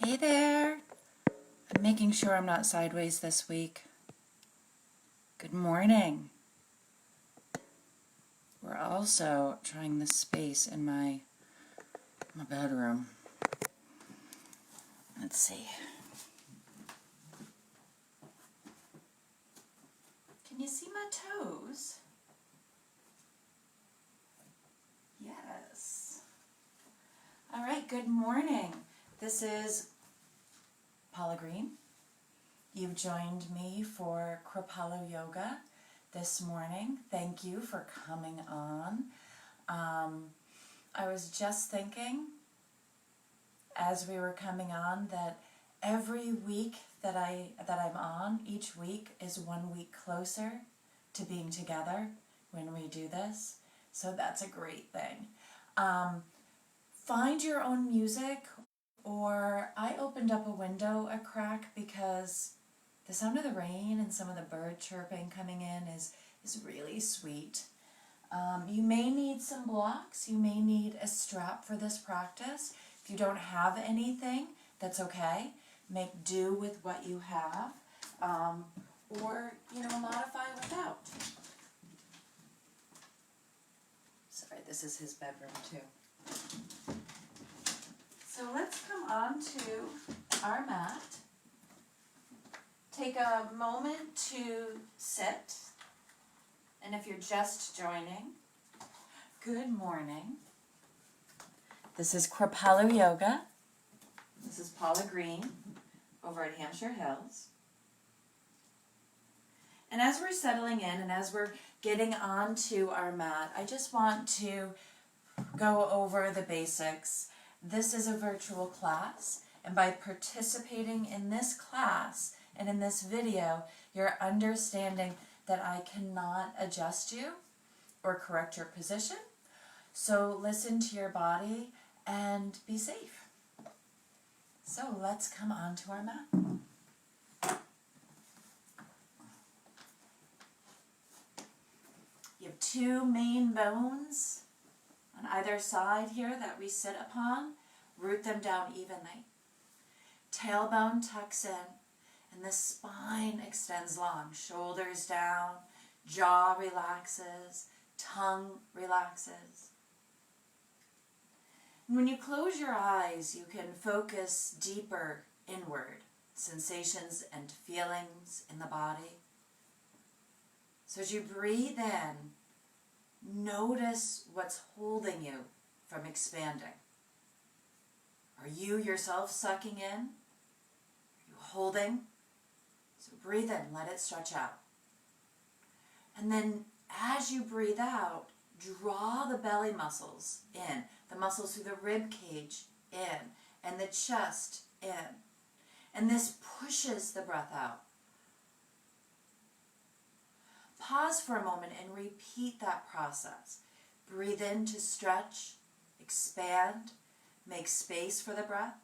Hey there. I'm making sure I'm not sideways this week. Good morning. We're also trying this space in my bedroom. Let's see. Can you see my toes? Yes. All right, good morning. This is Paula Green. You've joined me for Kripalua Yoga this morning. Thank you for coming on. I was just thinking as we were coming on that every week that I'm on, each week is 1 week closer to being together when we do this. So that's a great thing. Find your own music, or I opened up a window a crack because the sound of the rain and some of the bird chirping coming in is really sweet. You may need some blocks. You may need a strap for this practice. If you don't have anything, that's okay. Make do with what you have, or modify without. Sorry, this is his bedroom too. So let's come on to our mat. Take a moment to sit. And if you're just joining, good morning. This is Kripalua Yoga. This is Paula Green over at Hampshire Hills. And as we're settling in and as we're getting onto our mat, I just want to go over the basics. This is a virtual class, and by participating in this class and in this video, you're understanding that I cannot adjust you or correct your position. So listen to your body and be safe. So let's come on to our mat. You have two main bones on either side here that we sit upon. Root them down evenly. Tailbone tucks in, and the spine extends long. Shoulders down, jaw relaxes, tongue relaxes. And when you close your eyes, you can focus deeper inward, sensations and feelings in the body. So as you breathe in, notice what's holding you from expanding. Are you yourself sucking in? Are you holding? So breathe in, let it stretch out. And then as you breathe out, draw the belly muscles in, the muscles through the rib cage in, and the chest in. And this pushes the breath out. Pause for a moment and repeat that process. Breathe in to stretch, expand, make space for the breath.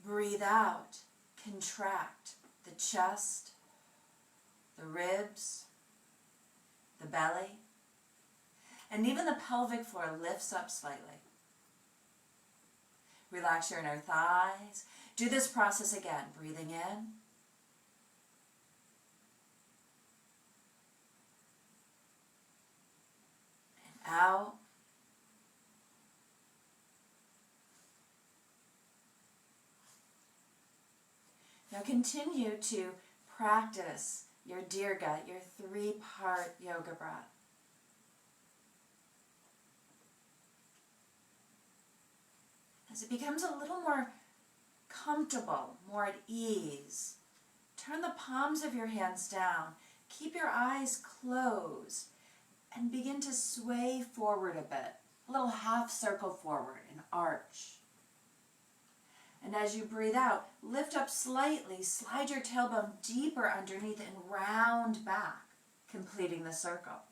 Breathe out, contract the chest, the ribs, the belly, and even the pelvic floor lifts up slightly. Relax your inner thighs. Do this process again, breathing in and out. Now continue to practice your Dirga, your 3-part yoga breath. As it becomes a little more comfortable, more at ease, turn the palms of your hands down. Keep your eyes closed and begin to sway forward a bit. A little half circle forward, an arch. And as you breathe out, lift up slightly, slide your tailbone deeper underneath and round back, completing the circle.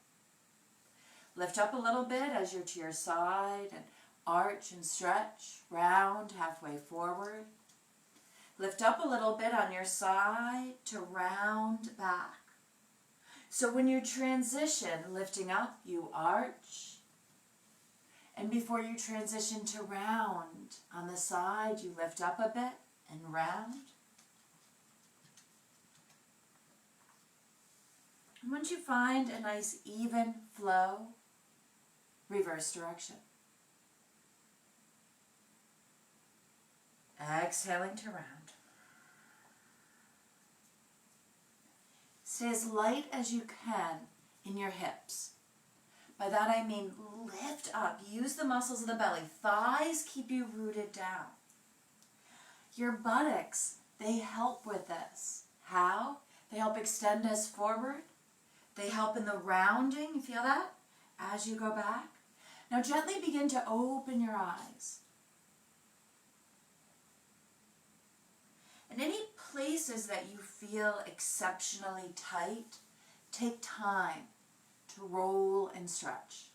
Lift up a little bit as you're to your side and arch and stretch, round halfway forward. Lift up a little bit on your side to round back. So when you transition, lifting up, you arch. And before you transition to round, on the side, you lift up a bit and round. And once you find a nice even flow, reverse direction. Exhaling to round. Stay as light as you can in your hips. By that I mean lift up. Use the muscles of the belly. Thighs keep you rooted down. Your buttocks, they help with this. How? They help extend us forward. They help in the rounding. You feel that? As you go back. Now gently begin to open your eyes. And any places that you feel exceptionally tight, take time to roll and stretch.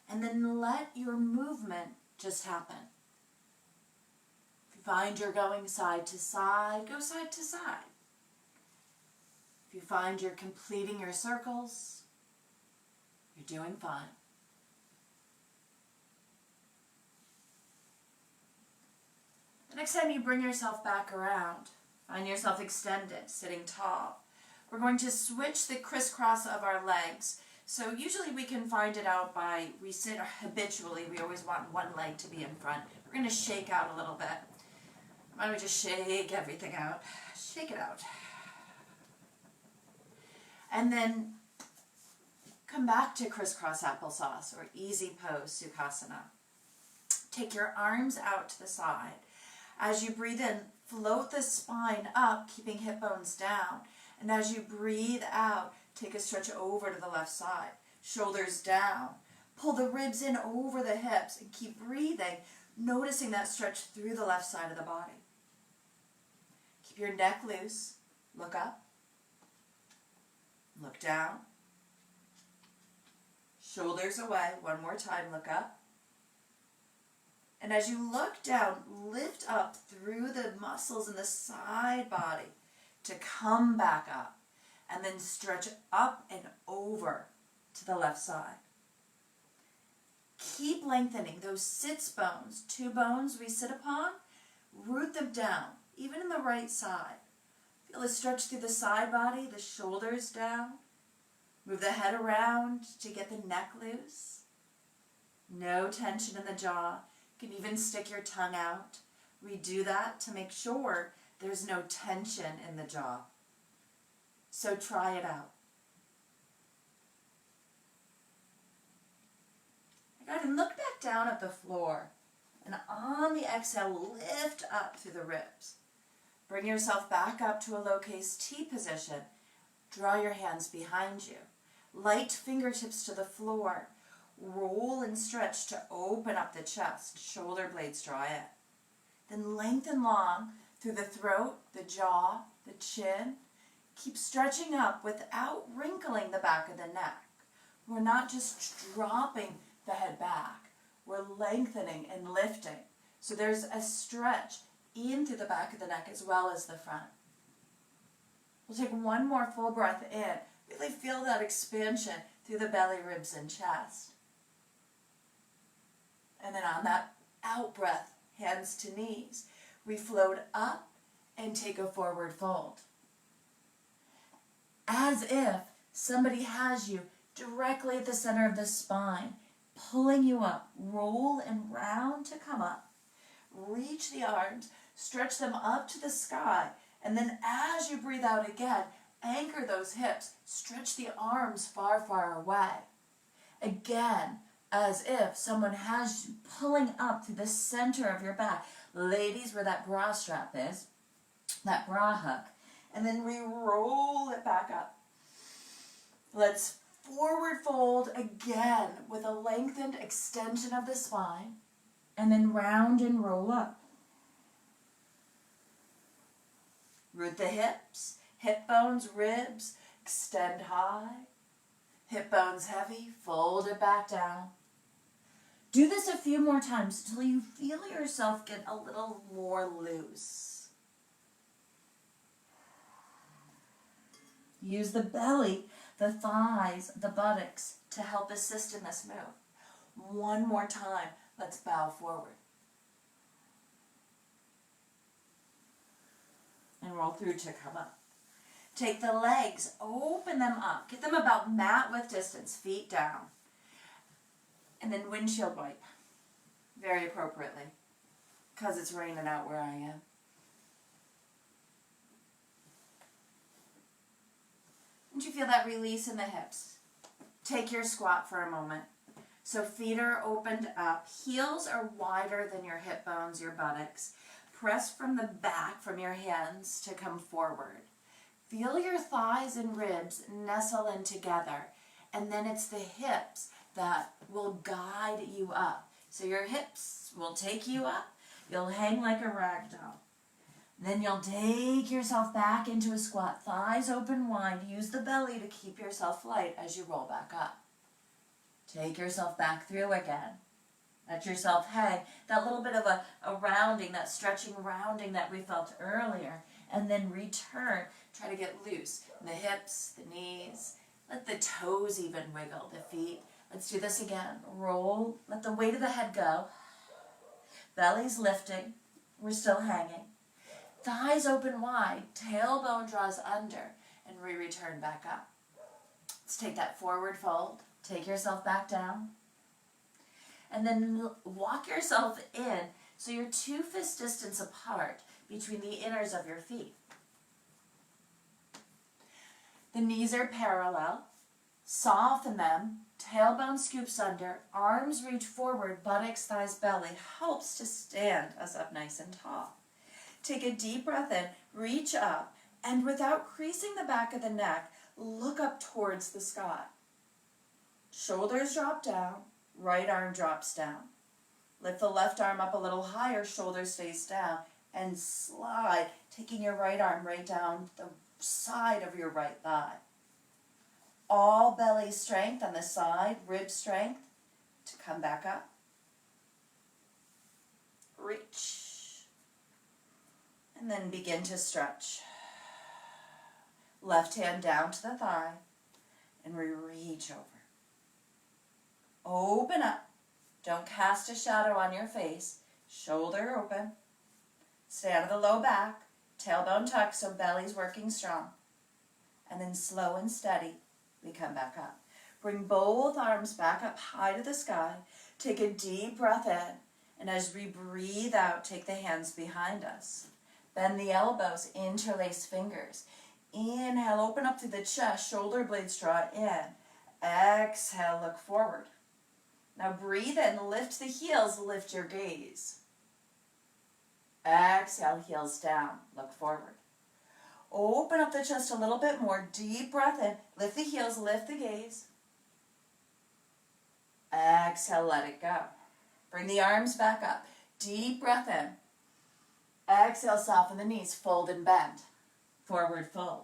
And then let your movement just happen. If you find you're going side to side, go side to side. If you find you're completing your circles, you're doing fine. The next time you bring yourself back around, find yourself extended, sitting tall. We're going to switch the crisscross of our legs. So usually we can find it out by, we sit habitually, we always want one leg to be in front. We're going to shake out a little bit. Why don't we just shake everything out? Shake it out. And then come back to crisscross applesauce or easy pose, Sukhasana. Take your arms out to the side. As you breathe in, float the spine up, keeping hip bones down. And as you breathe out, take a stretch over to the left side. Shoulders down. Pull the ribs in over the hips and keep breathing, noticing that stretch through the left side of the body. Keep your neck loose. Look up. Look down. Shoulders away. One more time, look up. And as you look down, lift up through the muscles in the side body to come back up. And then stretch up and over to the left side. Keep lengthening those sits bones, 2 bones we sit upon, root them down, even in the right side. Feel a stretch through the side body, the shoulders down. Move the head around to get the neck loose. No tension in the jaw. You can even stick your tongue out. We do that to make sure there's no tension in the jaw. So try it out. Good, and look back down at the floor. And on the exhale, lift up through the ribs. Bring yourself back up to a low-case T position. Draw your hands behind you. Light fingertips to the floor. Roll and stretch to open up the chest. Shoulder blades draw in. Then lengthen long through the throat, the jaw, the chin. Keep stretching up without wrinkling the back of the neck. We're not just dropping the head back. We're lengthening and lifting. So there's a stretch in through the back of the neck as well as the front. We'll take one more full breath in. Really feel that expansion through the belly, ribs, and chest. And then on that out breath, hands to knees, we float up and take a forward fold. As if somebody has you directly at the center of the spine, pulling you up. Roll and round to come up. Reach the arms, stretch them up to the sky, and then as you breathe out again, anchor those hips, stretch the arms far, far away. Again, as if someone has you pulling up through the center of your back. Ladies, where that bra strap is, that bra hook. And then we roll it back up. Let's forward fold again with a lengthened extension of the spine. And then round and roll up. Root the hips, hip bones, ribs, extend high. Hip bones heavy, fold it back down. Do this a few more times until you feel yourself get a little more loose. Use the belly the thighs, the buttocks to help assist in this move. One more time. Let's bow forward. And roll through to come up. Take the legs, open them up. Get them about mat width distance, feet down. And then windshield wipe, very appropriately, because it's raining out where I am. Don't you feel that release in the hips? Take your squat for a moment. So feet are opened up. Heels are wider than your hip bones, your buttocks. Press from the back, from your hands, to come forward. Feel your thighs and ribs nestle in together. And then it's the hips that will guide you up. So your hips will take you up. You'll hang like a rag doll. Then you'll take yourself back into a squat. Thighs open wide. Use the belly to keep yourself light as you roll back up. Take yourself back through again. Let yourself hang. That little bit of a rounding, that stretching rounding that we felt earlier. And then return. Try to get loose. The hips, the knees. Let the toes even wiggle, the feet. Let's do this again. Roll. Let the weight of the head go. Belly's lifting. We're still hanging. Thighs open wide. Tailbone draws under. And we return back up. Let's take that forward fold. Take yourself back down. And then walk yourself in so you're 2 fist distance apart between the inners of your feet. The knees are parallel. Soften them. Tailbone scoops under. Arms reach forward. Buttocks, thighs, belly. Helps to stand us up nice and tall. Take a deep breath in. Reach up. And without creasing the back of the neck, look up towards the sky. Shoulders drop down. Right arm drops down. Lift the left arm up a little higher. Shoulder stays down. And slide, taking your right arm right down the side of your right thigh. All belly strength on the side, rib strength to come back up. Reach. And then begin to stretch. Left hand down to the thigh. And we reach over. Open up. Don't cast a shadow on your face. Shoulder open. Stay out of the low back. Tailbone tucked so belly's working strong. And then slow and steady, we come back up. Bring both arms back up high to the sky. Take a deep breath in. And as we breathe out, take the hands behind us. Bend the elbows, interlace fingers. Inhale, open up through the chest. Shoulder blades draw in. Exhale, look forward. Now breathe in, lift the heels, lift your gaze. Exhale, heels down, look forward. Open up the chest a little bit more, deep breath in, lift the heels, lift the gaze. Exhale, let it go. Bring the arms back up, deep breath in. Exhale, soften the knees, fold and bend. Forward fold.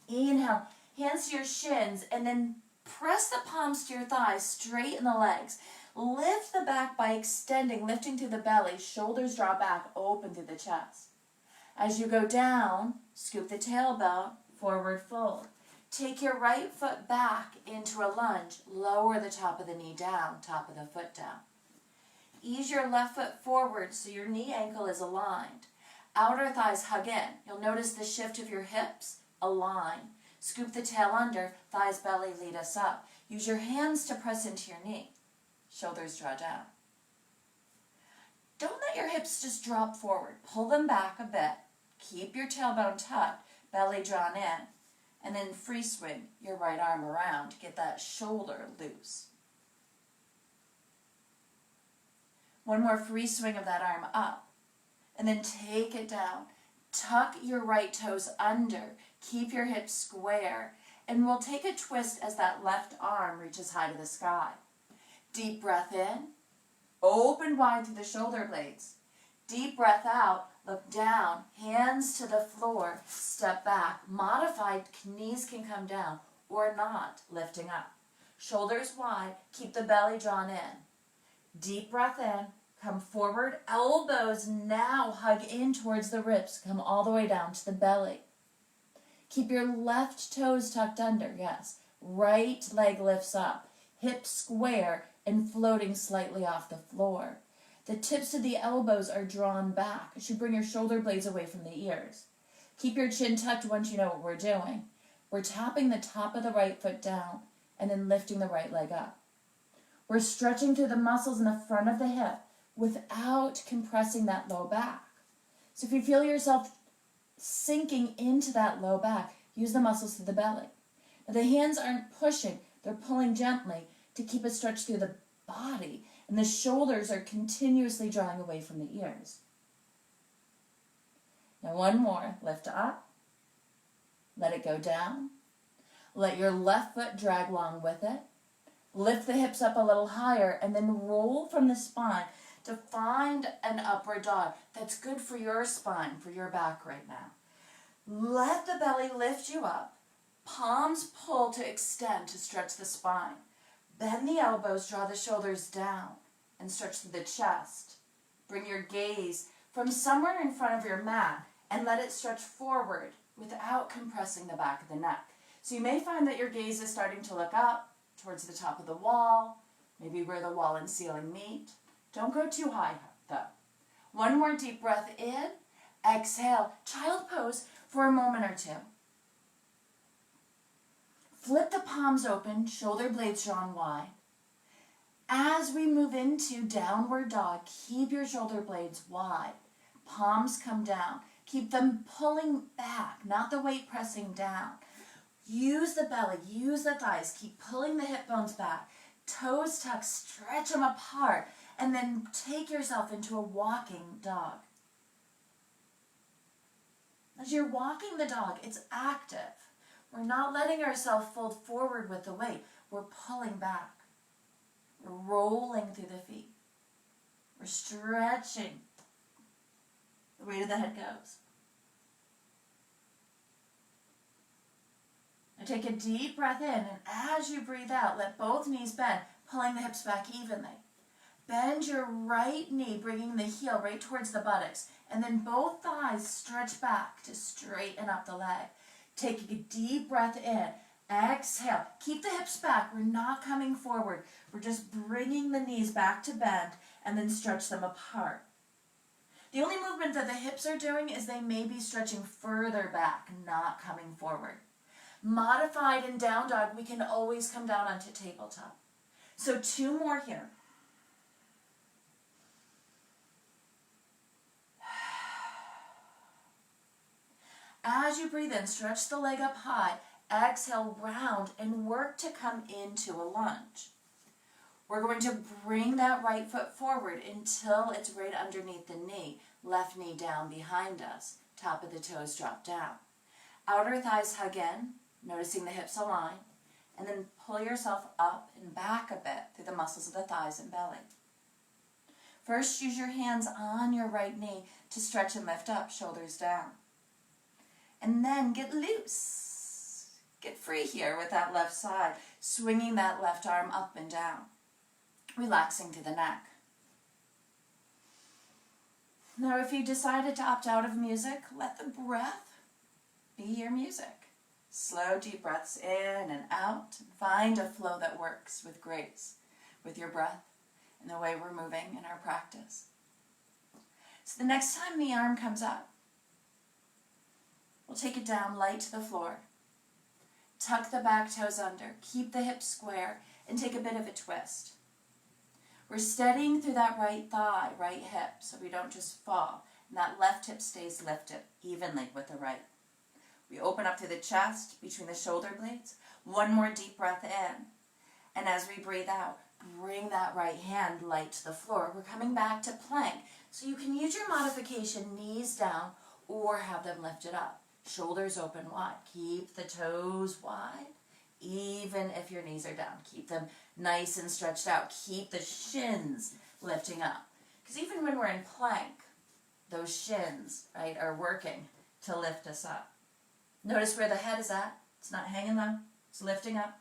Inhale, hands to your shins, and then press the palms to your thighs, straighten the legs. Lift the back by extending, lifting through the belly. Shoulders draw back, open through the chest. As you go down, scoop the tailbone, forward fold. Take your right foot back into a lunge. Lower the top of the knee down, top of the foot down. Ease your left foot forward so your knee ankle is aligned. Outer thighs hug in. You'll notice the shift of your hips. Align. Scoop the tail under, thighs, belly, lead us up. Use your hands to press into your knee. Shoulders draw down. Don't let your hips just drop forward. Pull them back a bit. Keep your tailbone tucked, belly drawn in. And then free swing your right arm around. Get that shoulder loose. One more free swing of that arm up. And then take it down. Tuck your right toes under. Keep your hips square. And we'll take a twist as that left arm reaches high to the sky. Deep breath in. Open wide through the shoulder blades. Deep breath out. Look down. Hands to the floor. Step back. Modified knees can come down or not. Lifting up. Shoulders wide. Keep the belly drawn in. Deep breath in. Come forward. Elbows now hug in towards the ribs. Come all the way down to the belly. Keep your left toes tucked under, yes. Right leg lifts up, hips square and floating slightly off the floor. The tips of the elbows are drawn back as you bring your shoulder blades away from the ears. Keep your chin tucked once you know what we're doing. We're tapping the top of the right foot down and then lifting the right leg up. We're stretching through the muscles in the front of the hip without compressing that low back. So if you feel yourself sinking into that low back, use the muscles through the belly. Now the hands aren't pushing, they're pulling gently to keep a stretch through the body, and the shoulders are continuously drawing away from the ears. Now one more, lift up, let it go down, let your left foot drag along with it, lift the hips up a little higher, and then roll from the spine to find an upward dog. That's good for your spine, for your back right now. Let the belly lift you up. Palms pull to extend to stretch the spine. Bend the elbows, draw the shoulders down, and stretch through the chest. Bring your gaze from somewhere in front of your mat and let it stretch forward without compressing the back of the neck. So you may find that your gaze is starting to look up towards the top of the wall, maybe where the wall and ceiling meet. Don't go too high, though. One more deep breath in. Exhale. Child pose for a moment or two. Flip the palms open, shoulder blades drawn wide. As we move into downward dog, keep your shoulder blades wide. Palms come down. Keep them pulling back, not the weight pressing down. Use the belly, use the thighs. Keep pulling the hip bones back. Toes tucked, stretch them apart. And then take yourself into a walking dog. As you're walking the dog, it's active. We're not letting ourselves fold forward with the weight. We're pulling back. We're rolling through the feet. We're stretching. The weight of the head goes. Now take a deep breath in, and as you breathe out, let both knees bend, pulling the hips back evenly. Bend your right knee, bringing the heel right towards the buttocks, and then both thighs stretch back to straighten up the leg. Take a deep breath in. Exhale. Keep the hips back. We're not coming forward. We're just bringing the knees back to bend and then stretch them apart. The only movement that the hips are doing is they may be stretching further back, not coming forward. Modified in down dog, we can always come down onto tabletop. So 2 more here. As you breathe in, stretch the leg up high. Exhale, round, and work to come into a lunge. We're going to bring that right foot forward until it's right underneath the knee. Left knee down behind us. Top of the toes drop down. Outer thighs hug in, noticing the hips align, and then pull yourself up and back a bit through the muscles of the thighs and belly. First, use your hands on your right knee to stretch and lift up, shoulders down. And then get loose. Get free here with that left side, swinging that left arm up and down, relaxing through the neck. Now, if you decided to opt out of music, let the breath be your music. Slow, deep breaths in and out. Find a flow that works with grace, with your breath, and the way we're moving in our practice. So the next time the arm comes up, we'll take it down light to the floor. Tuck the back toes under. Keep the hips square and take a bit of a twist. We're steadying through that right thigh, right hip, so we don't just fall. And that left hip stays lifted evenly with the right. We open up through the chest, between the shoulder blades. One more deep breath in. And as we breathe out, bring that right hand light to the floor. We're coming back to plank. So you can use your modification, knees down, or have them lifted up. Shoulders open wide. Keep the toes wide, even if your knees are down. Keep them nice and stretched out. Keep the shins lifting up. Because even when we're in plank, those shins, right, are working to lift us up. Notice where the head is at. It's not hanging low. It's lifting up.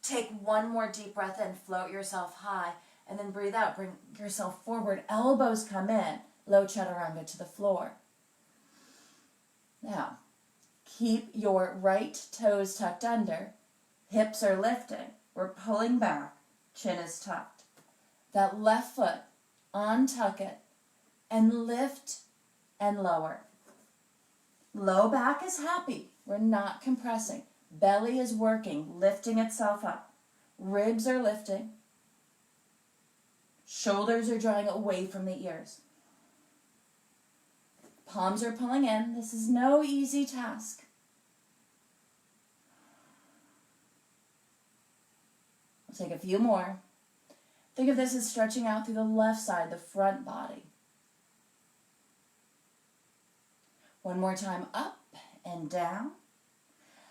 Take one more deep breath in. Float yourself high. And then breathe out. Bring yourself forward. Elbows come in. Low chaturanga to the floor. Now, Keep your right toes tucked under. Hips are lifting. We're pulling back. Chin is tucked. That left foot, untuck it, and lift and lower. Low back is happy. We're not compressing. Belly is working, lifting itself up. Ribs are lifting. Shoulders are drawing away from the ears. Palms are pulling in. This is no easy task. We'll take a few more. Think of this as stretching out through the left side, the front body. One more time, up and down.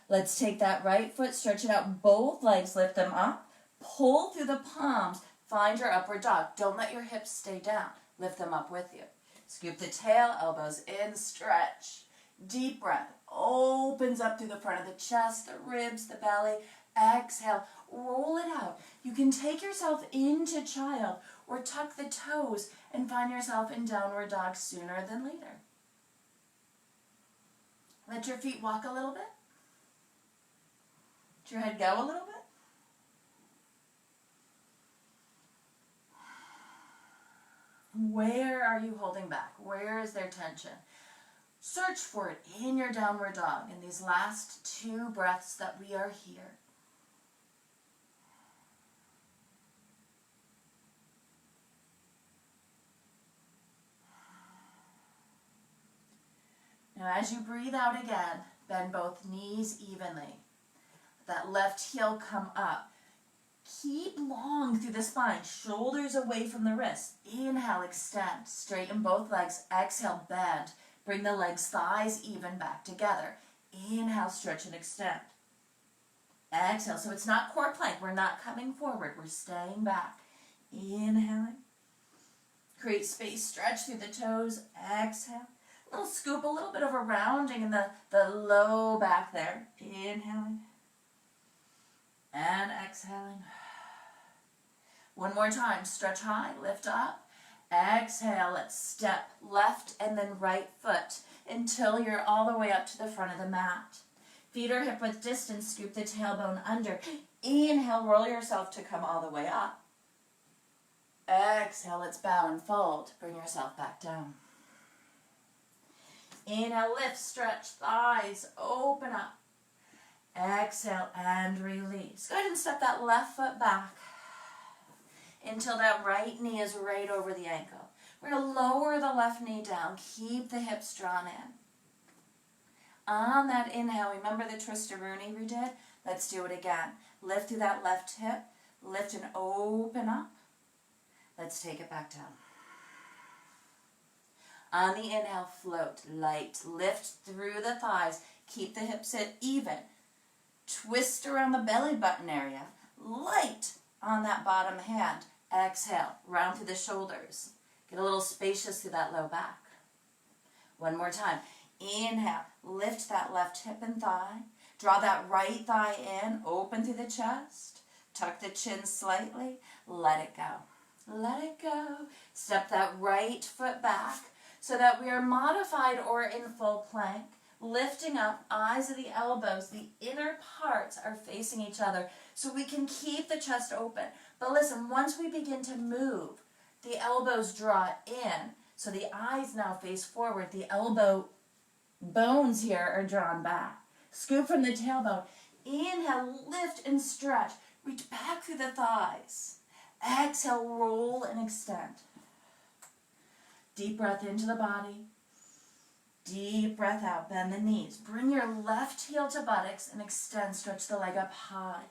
Let's take that right foot, stretch it out, both legs, lift them up. Pull through the palms, find your upward dog. Don't let your hips stay down. Lift them up with you. Scoop the tail, elbows in, stretch. Deep breath, opens up through the front of the chest, the ribs, the belly. Exhale, roll it out. You can take yourself into child or tuck the toes and find yourself in downward dog sooner than later. Let your feet walk a little bit. Let your head go a little bit. Where are you holding back? Where is there tension? Search for it in your downward dog in these last 2 breaths that we are here. Now as you breathe out again, bend both knees evenly. That left heel come up. Keep long through the spine, shoulders away from the wrists. Inhale, extend, straighten both legs. Exhale, bend. Bring the legs, thighs even back together. Inhale, stretch and extend. Exhale, so it's not core plank. We're not coming forward. We're staying back. Inhaling. Create space, stretch through the toes. Exhale. A little scoop, a little bit of a rounding in the low back there. Inhaling. And exhaling. One more time. Stretch high, lift up. Exhale, let's step left and then right foot until you're all the way up to the front of the mat. Feet are hip width distance, scoop the tailbone under. Inhale, roll yourself to come all the way up. Exhale, let's bow and fold. Bring yourself back down. Inhale, lift, stretch, thighs, open up. Exhale and release. Go ahead and step that left foot back until that right knee is right over the ankle. We're going to lower the left knee down. Keep the hips drawn in. On that inhale, remember the twistaroonie we did? Let's do it again. Lift through that left hip. Lift and open up. Let's take it back down. On the inhale, float, light. Lift through the thighs. Keep the hips even. Twist around the belly button area. Light on that bottom hand. Exhale, round through the shoulders. Get a little spacious through that low back. One more time. Inhale, lift that left hip and thigh. Draw that right thigh in, open through the chest. Tuck the chin slightly. Let it go. Let it go. Step that right foot back so that we are modified or in full plank. Lifting up, eyes of the elbows, the inner parts are facing each other so we can keep the chest open. But listen, once we begin to move, the elbows draw in. So the eyes now face forward. The elbow bones here are drawn back. Scoop from the tailbone. Inhale, lift and stretch. Reach back through the thighs. Exhale, roll and extend. Deep breath into the body. Deep breath out, bend the knees. Bring your left heel to buttocks and extend, stretch the leg up high.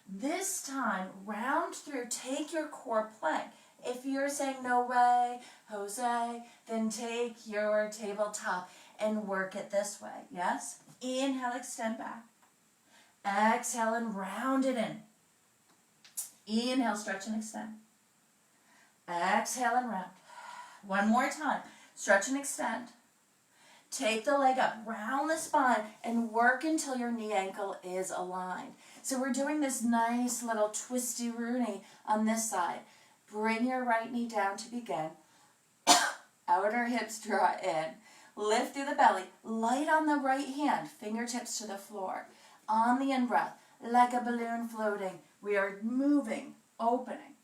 This time, round through, take your core plank. If you're saying no way, Jose, then take your tabletop and work it this way, yes? Inhale, extend back. Exhale and round it in. Inhale, stretch and extend. Exhale and round. One more time, stretch and extend. Take the leg up, round the spine, and work until your knee ankle is aligned. So we're doing this nice little twisty-rooney on this side. Bring your right knee down to begin. Outer hips draw in. Lift through the belly. Light on the right hand. Fingertips to the floor. On the in-breath, like a balloon floating, we are moving, opening.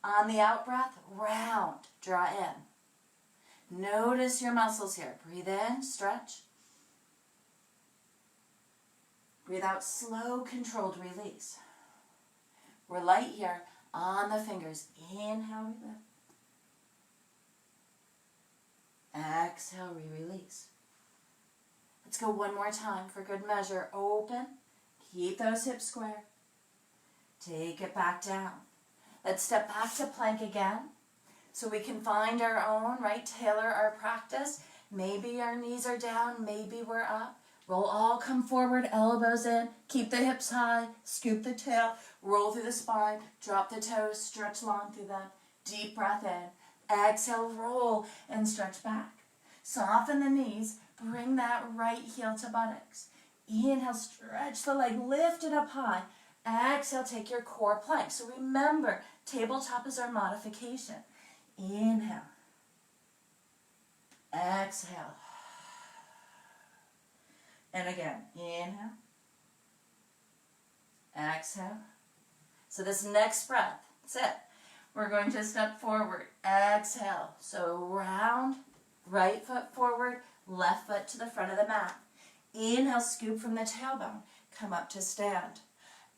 On the out-breath, round, draw in. Notice your muscles here. Breathe in, stretch. Breathe out, slow, controlled release. We're light here on the fingers. Inhale, we lift. Exhale, we release. Let's go one more time for good measure. Open. Keep those hips square. Take it back down. Let's step back to plank again so we can find our own, right? Tailor our practice. Maybe our knees are down. Maybe we're up. We'll all come forward, elbows in. Keep the hips high. Scoop the tail. Roll through the spine. Drop the toes. Stretch long through them. Deep breath in. Exhale, roll and stretch back. Soften the knees. Bring that right heel to buttocks. Inhale, stretch the leg, lift it up high. Exhale, take your core plank. So remember, tabletop is our modification. Inhale. Exhale. And again, inhale. Exhale. So this next breath, that's it. We're going to step forward. Exhale. So round, right foot forward, left foot to the front of the mat. Inhale, scoop from the tailbone. Come up to stand.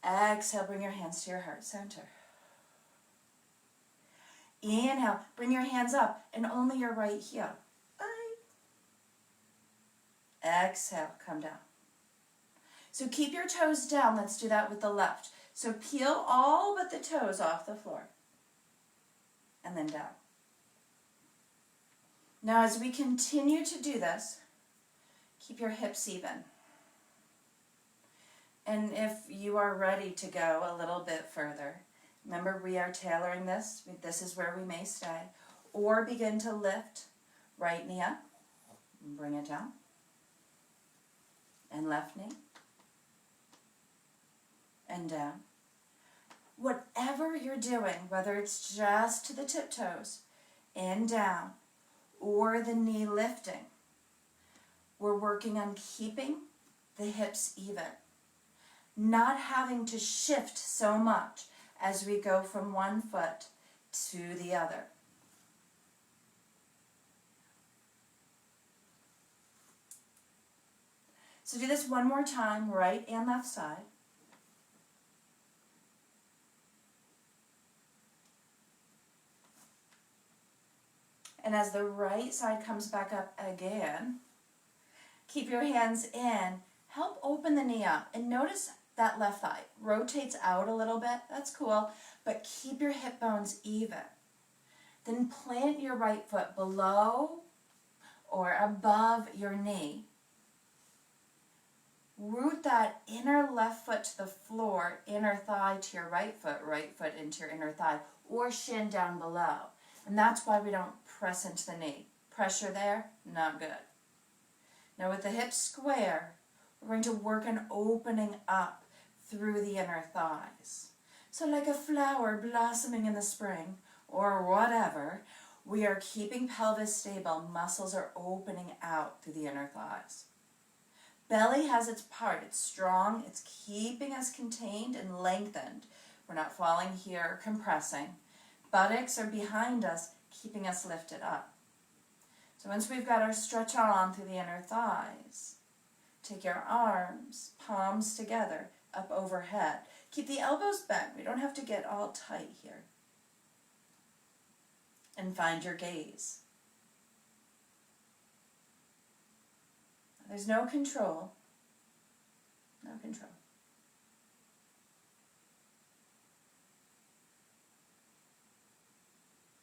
Exhale, bring your hands to your heart center. Inhale, bring your hands up and only your right heel. Exhale, come down. So keep your toes down. Let's do that with the left. So peel all but the toes off the floor. And then down. Now as we continue to do this, keep your hips even. And if you are ready to go a little bit further, remember we are tailoring this. This is where we may stay. Or begin to lift right knee up and bring it down. And left knee. And down. Whatever you're doing, whether it's just to the tiptoes and down or the knee lifting, we're working on keeping the hips even. Not having to shift so much as we go from one foot to the other. So do this one more time, right and left side. And as the right side comes back up again, keep your hands in. Help open the knee up. And notice that left thigh rotates out a little bit. That's cool. But keep your hip bones even. Then plant your right foot below or above your knee. Root that inner left foot to the floor, inner thigh to your right foot into your inner thigh, or shin down below. And that's why we don't press into the knee. Pressure there, not good. Now with the hips square, we're going to work on opening up through the inner thighs. So like a flower blossoming in the spring, or whatever, we are keeping pelvis stable. Muscles are opening out through the inner thighs. Belly has its part. It's strong. It's keeping us contained and lengthened. We're not falling here, compressing. Buttocks are behind us, keeping us lifted up. So once we've got our stretch on through the inner thighs, take your arms, palms together, up overhead. Keep the elbows bent. We don't have to get all tight here. And find your gaze. There's no control. No control.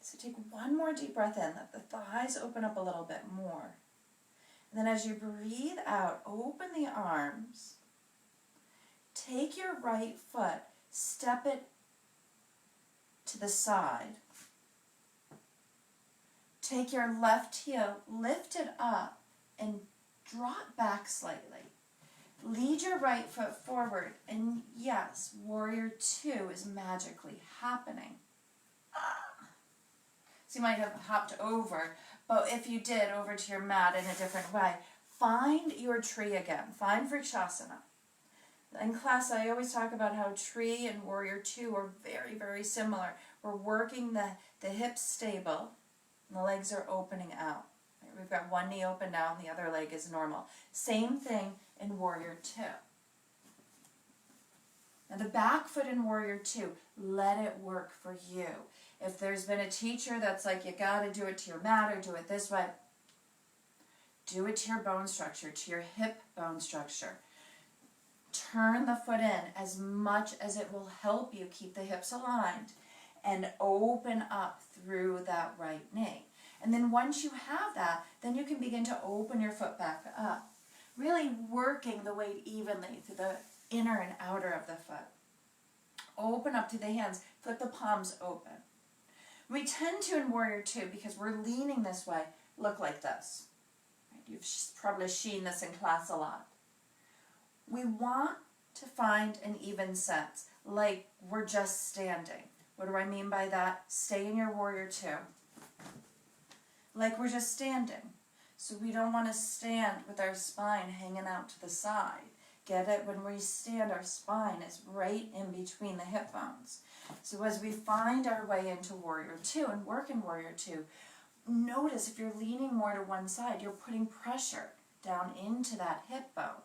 So take one more deep breath in. Let the thighs open up a little bit more. And then as you breathe out, open the arms. Take your right foot, step it to the side. Take your left heel, lift it up, and drop back slightly. Lead your right foot forward, and yes, Warrior 2 is magically happening. So you might have hopped over, but if you did, over to your mat in a different way. Find your tree again. Find Vrikshasana. In class, I always talk about how tree and warrior two are very, very similar. We're working the hips stable, and the legs are opening out. We've got one knee open now, and the other leg is normal. Same thing in warrior two. Now the back foot in warrior two, let it work for you. If there's been a teacher that's like, you got to do it to your mat or do it this way, do it to your bone structure, to your hip bone structure. Turn the foot in as much as it will help you keep the hips aligned and open up through that right knee. And then once you have that, then you can begin to open your foot back up, really working the weight evenly through the inner and outer of the foot. Open up through the hands, flip the palms open. We tend to, in warrior two, because we're leaning this way, look like this. You've probably seen this in class a lot. We want to find an even sense, like we're just standing. What do I mean by that? Stay in your warrior two. Like we're just standing. So we don't want to stand with our spine hanging out to the side. Get it? When we stand, our spine is right in between the hip bones. So as we find our way into warrior two and work in warrior two, notice if you're leaning more to one side, you're putting pressure down into that hip bone.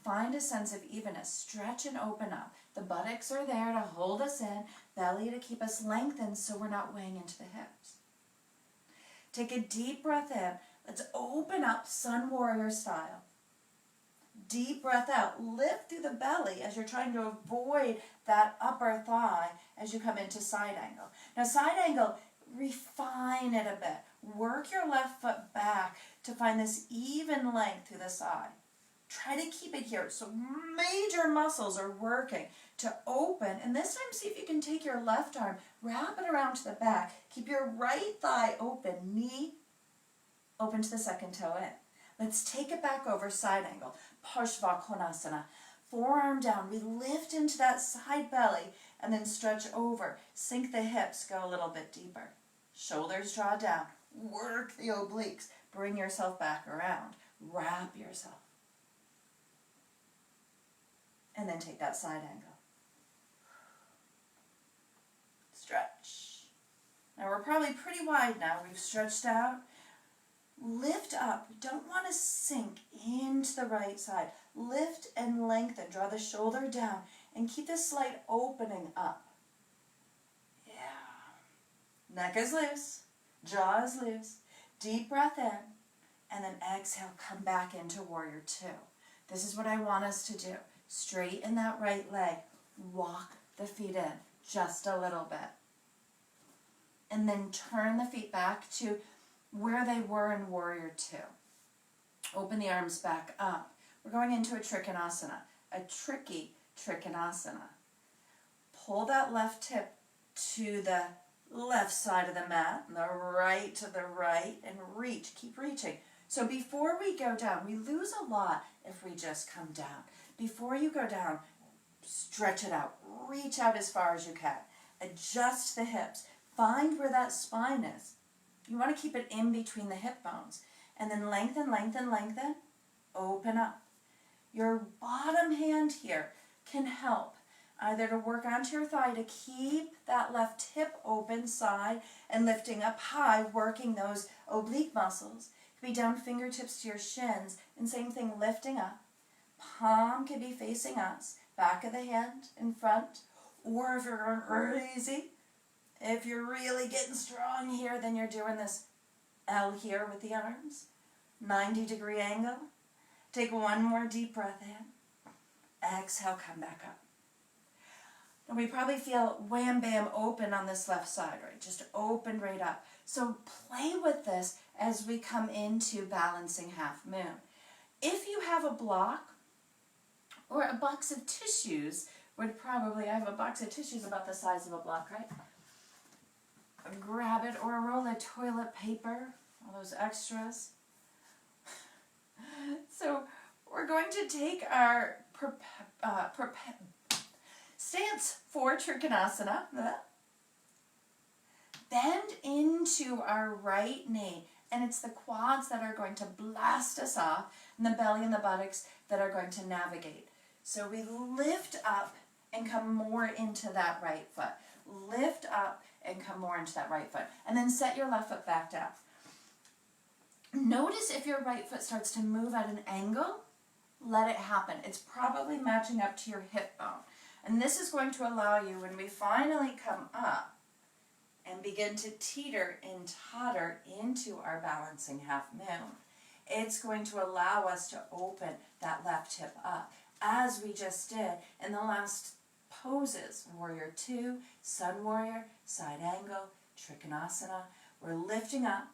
Find a sense of evenness. Stretch and open up. The buttocks are there to hold us in, belly to keep us lengthened so we're not weighing into the hips. Take a deep breath in. Let's open up sun warrior style. Deep breath out. Lift through the belly as you're trying to avoid that upper thigh as you come into side angle. Now side angle, refine it a bit. Work your left foot back to find this even length through the side. Try to keep it here. So major muscles are working to open. And this time see if you can take your left arm, wrap it around to the back. Keep your right thigh open, knee open to the second toe in. Let's take it back over side angle. Parshva Konasana. Forearm down. We lift into that side belly and then stretch over. Sink the hips. Go a little bit deeper. Shoulders draw down. Work the obliques. Bring yourself back around. Wrap yourself. And then take that side angle. Stretch. Now we're probably pretty wide now. We've stretched out. Lift up. We don't want to sink into the right side. Lift and lengthen. Draw the shoulder down and keep the slight opening up. Yeah. Neck is loose. Jaw is loose. Deep breath in. And then exhale. Come back into warrior two. This is what I want us to do. Straighten that right leg. Walk the feet in just a little bit. And then turn the feet back to where they were in warrior two. Open the arms back up. We're going into a Trikonasana, a tricky Trikonasana. Pull that left hip to the left side of the mat, and the right to the right, and reach. Keep reaching. So before we go down, we lose a lot if we just come down. Before you go down, stretch it out. Reach out as far as you can. Adjust the hips. Find where that spine is. You want to keep it in between the hip bones. And then lengthen, lengthen, lengthen. Open up. Your bottom hand here can help either to work onto your thigh to keep that left hip open side and lifting up high, working those oblique muscles. It could be down fingertips to your shins. And same thing, lifting up. Palm could be facing us. Back of the hand in front. Or if you're going crazy, if you're really getting strong here, then you're doing this L here with the arms. 90-degree angle. Take one more deep breath in. Exhale, come back up. And we probably feel wham bam open on this left side, right? Just open right up. So play with this as we come into balancing half moon. If you have a block or a box of tissues, I have a box of tissues about the size of a block, right? Grab it, or a roll of toilet paper, all those extras. So we're going to take our stance for Trikonasana. bend into our right knee, and it's the quads that are going to blast us off, and the belly and the buttocks that are going to navigate. So we lift up and come more into that right foot. Lift up and come more into that right foot. And then set your left foot back down. Notice if your right foot starts to move at an angle, let it happen. It's probably matching up to your hip bone. And this is going to allow you, when we finally come up and begin to teeter and totter into our balancing half moon, it's going to allow us to open that left hip up, as we just did in the last poses. Warrior 2, Sun Warrior, side angle, Trikonasana. We're lifting up.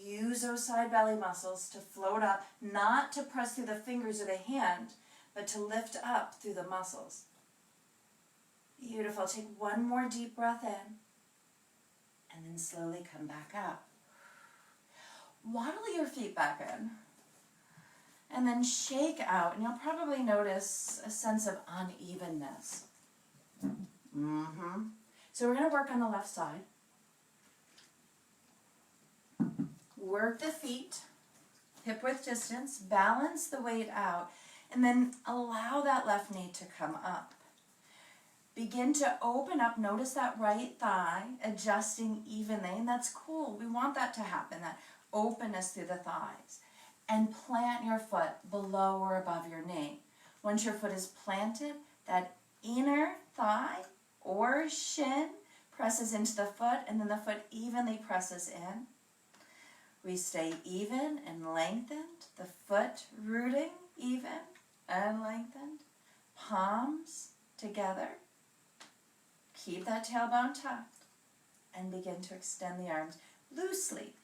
Use those side belly muscles to float up, not to press through the fingers of the hand, but to lift up through the muscles. Beautiful. Take one more deep breath in, and then slowly come back up. Waddle your feet back in, and then shake out, and you'll probably notice a sense of unevenness. So we're going to work on the left side. Work the feet, hip width distance, balance the weight out, and then allow that left knee to come up. Begin to open up. Notice that right thigh adjusting evenly, and that's cool. We want that to happen, that openness through the thighs. And plant your foot below or above your knee. Once your foot is planted, that inner thigh or shin presses into the foot, and then the foot evenly presses in. We stay even and lengthened, the foot rooting even and lengthened, palms together. Keep that tailbone tucked, and begin to extend the arms loosely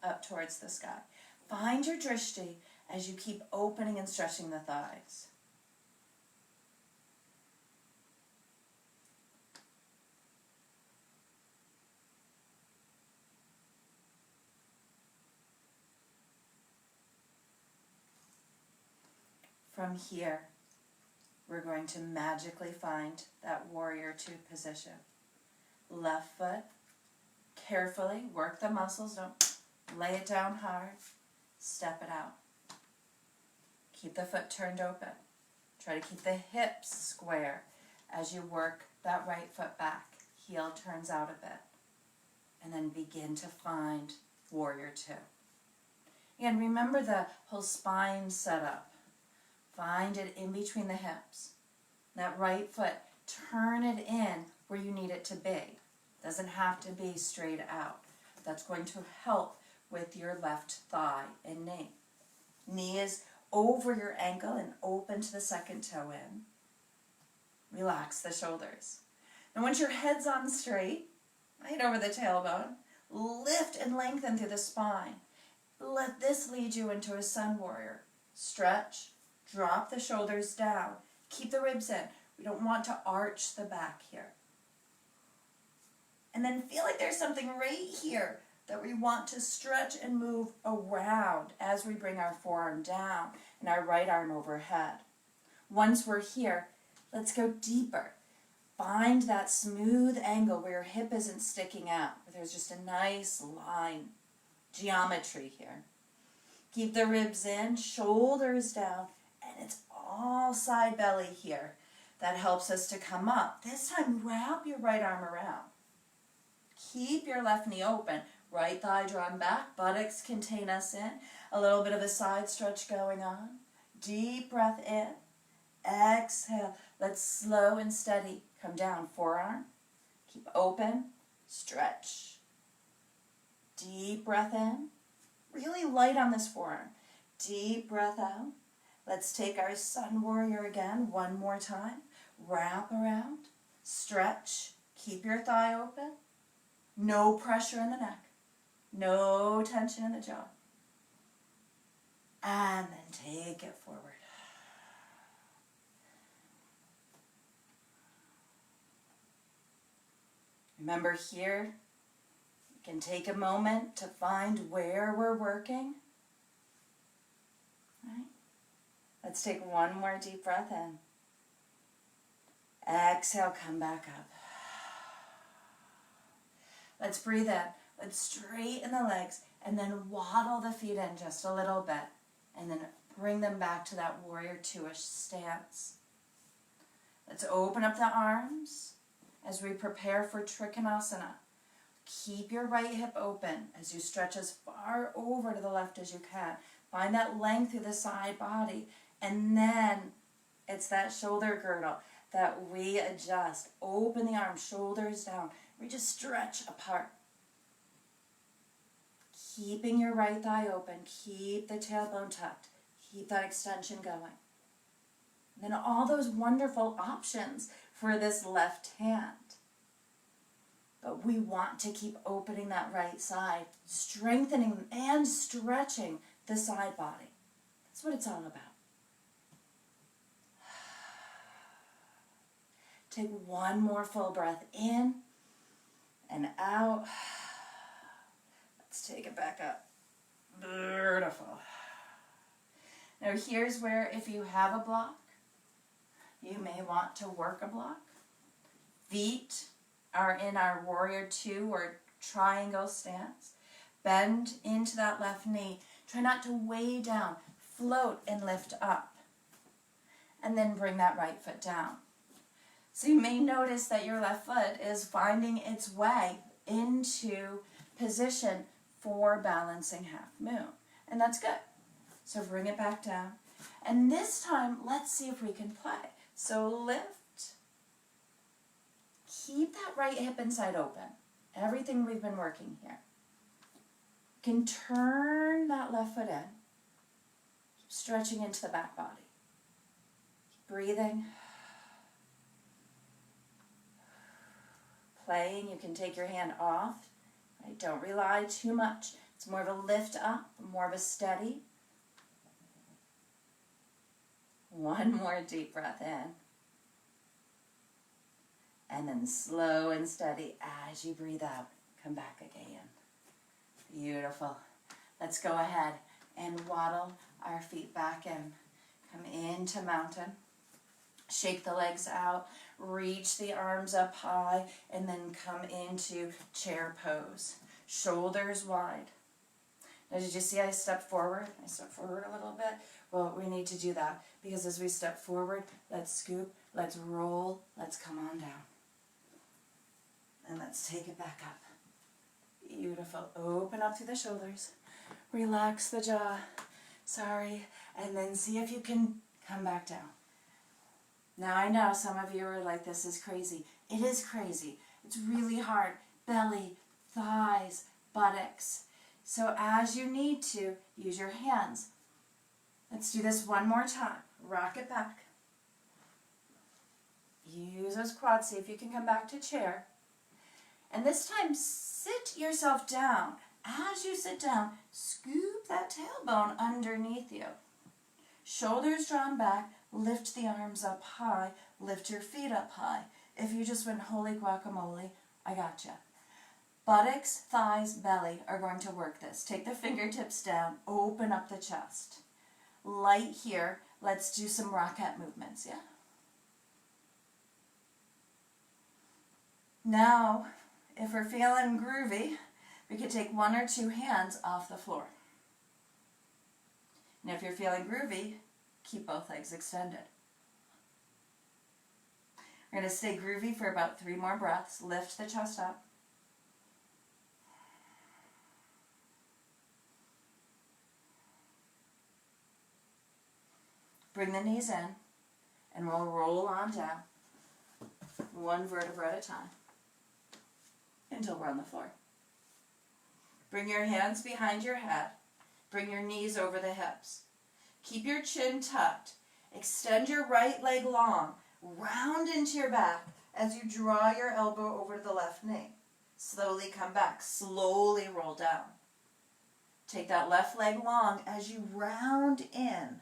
up towards the sky. Find your drishti as you keep opening and stretching the thighs. From here, we're going to magically find that Warrior 2 position. Left foot, carefully work the muscles, don't lay it down hard, step it out. Keep the foot turned open. Try to keep the hips square as you work that right foot back. Heel turns out a bit. And then begin to find Warrior 2. Again, remember the whole spine setup. Find it in between the hips. That right foot, turn it in where you need it to be. Doesn't have to be straight out. That's going to help with your left thigh and knee. Knee is over your ankle and open to the second toe in. Relax the shoulders. And once your head's on straight, right over the tailbone, lift and lengthen through the spine. Let this lead you into a Sun Warrior. Stretch. Drop the shoulders down. Keep the ribs in. We don't want to arch the back here. And then feel like there's something right here that we want to stretch and move around as we bring our forearm down and our right arm overhead. Once we're here, let's go deeper. Find that smooth angle where your hip isn't sticking out, where there's just a nice line, geometry here. Keep the ribs in, shoulders down, and it's all side belly here. That helps us to come up. This time, wrap your right arm around. Keep your left knee open. Right thigh drawn back. Buttocks contain us in. A little bit of a side stretch going on. Deep breath in. Exhale. Let's slow and steady come down. Forearm. Keep open. Stretch. Deep breath in. Really light on this forearm. Deep breath out. Let's take our Sun Warrior again, one more time. Wrap around, stretch, keep your thigh open. No pressure in the neck, no tension in the jaw. And then take it forward. Remember here, you can take a moment to find where we're working. Right? Let's take one more deep breath in. Exhale, come back up. Let's breathe in. Let's straighten the legs and then waddle the feet in just a little bit. And then bring them back to that warrior two-ish stance. Let's open up the arms as we prepare for Trikonasana. Keep your right hip open as you stretch as far over to the left as you can. Find that length through the side body. And then it's that shoulder girdle that we adjust. Open the arms, shoulders down. We just stretch apart. Keeping your right thigh open. Keep the tailbone tucked. Keep that extension going. And then all those wonderful options for this left hand. But we want to keep opening that right side, strengthening and stretching the side body. That's what it's all about. Take one more full breath in and out. Let's take it back up. Beautiful. Now here's where if you have a block, you may want to work a block. Feet are in our warrior two or triangle stance. Bend into that left knee. Try not to weigh down. Float and lift up. And then bring that right foot down. So you may notice that your left foot is finding its way into position for balancing half moon. And that's good. So bring it back down. And this time, let's see if we can play. So lift. Keep that right hip inside open. Everything we've been working here. You can turn that left foot in. Keep stretching into the back body. Keep breathing. Playing, you can take your hand off. Right? Don't rely too much. It's more of a lift up, more of a steady. One more deep breath in. And then slow and steady as you breathe out. Come back again. Beautiful. Let's go ahead and waddle our feet back in. Come into mountain. Shake the legs out. Reach the arms up high. And then come into chair pose. Shoulders wide. Now did you see I stepped forward? I stepped forward a little bit. Well, we need to do that because as we step forward, let's scoop, let's roll, let's come on down. And let's take it back up. Beautiful. Open up through the shoulders. Relax the jaw. Sorry. And then see if you can come back down. Now I know some of you are like, this is crazy. It is crazy. It's really hard. Belly, thighs, buttocks. So as you need to, use your hands. Let's do this one more time. Rock it back. Use those quads. See if you can come back to chair. And this time, sit yourself down. As you sit down, scoop that tailbone underneath you. Shoulders drawn back. Lift the arms up high. Lift your feet up high. If you just went holy guacamole, I gotcha. Buttocks, thighs, belly are going to work this. Take the fingertips down. Open up the chest. Light here. Let's do some rocket movements, yeah? Now, if we're feeling groovy, we could take one or two hands off the floor. And if you're feeling groovy, keep both legs extended. We're going to stay groovy for about 3 more breaths. Lift the chest up. Bring the knees in, and we'll roll on down, one vertebra at a time, until we're on the floor. Bring your hands behind your head. Bring your knees over the hips. Keep your chin tucked. Extend your right leg long. Round into your back as you draw your elbow over to the left knee. Slowly come back. Slowly roll down. Take that left leg long as you round in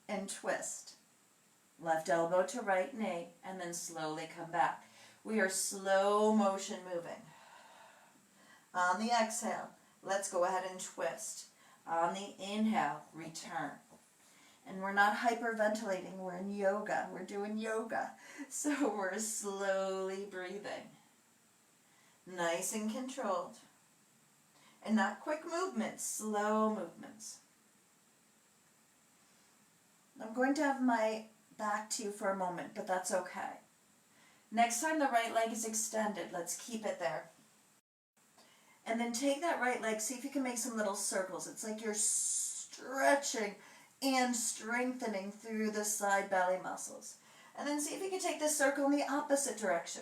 and twist. Left elbow to right knee, and then slowly come back. We are slow motion moving. On the exhale, let's go ahead and twist. On the inhale, return. And we're not hyperventilating, we're in yoga. We're doing yoga. So we're slowly breathing. Nice and controlled. And not quick movements, slow movements. I'm going to have my back to you for a moment, but that's okay. Next time the right leg is extended, let's keep it there. And then take that right leg, see if you can make some little circles. It's like you're stretching and strengthening through the side belly muscles. And then see if you can take this circle in the opposite direction.